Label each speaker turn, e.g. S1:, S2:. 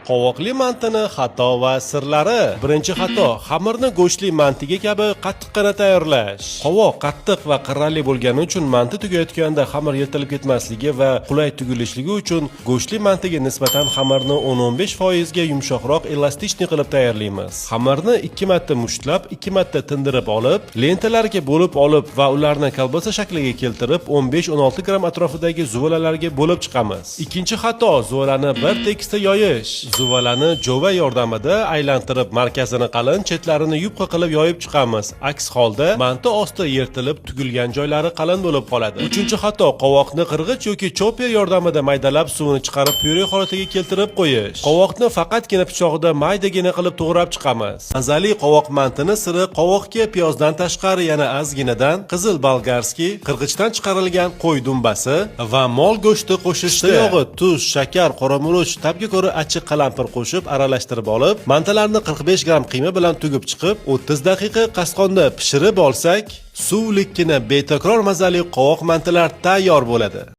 S1: Qovoqli mantini xato va sirlari. Birinchi xato: xamirni go'shtli mantiga kabi qattiqqina tayyorlash. Qovoq qattiq va qirrali bo'lgani uchun manti tugayotganda xamir yirtilib ketmasligi va qulay tugilishligi uchun go'shtli mantiga nisbatan xamirni 10-15% ga yumshoqroq elastikniy qilib tayyorlaymiz. Xamirni 2 marta mushtlab, 2 marta tindirib olib, lentalarga bo'lib olib va ularni kolbasa shakliga keltirib 15-16 gram atrofidagi zuvalalarga bo'lib chiqamiz. Ikkinchi xato: zuvalani bir tekisda yoyish. Zuvalani jova yordamida aylantirib markazini qalin, chetlarini yupqa qilib yoyib chiqamiz. Aks holda manti osti yirtilib, tugilgan joylari qalin bo'lib qoladi. Uchinchi xato: qovoqni qirg'ich yoki chopper yordamida maydalab suvini chiqarib pyure holatiga keltirib qo'yish. Qovoqni faqatgina pichog'ida maydagina qilib to'g'rab chiqamiz. Mazali qovoq mantini siri qovoqga piyozdan tashqari yana ozginadan qizil bolgarskiy, qirg'ichdan chiqarilgan qo'y dumbasi va mol go'shti qo'shishda yog'i, tuz, shakar, qoramurch, tabga ko'ra achchiq qalampir qo'shib aralashtirib olib, mantalarni 45 gram qiyma bilan tugib chiqib, 30 daqiqa qasqonda pishirib olsak, suvlikkina betakror mazali qovoq mantilar tayyor bo'ladi.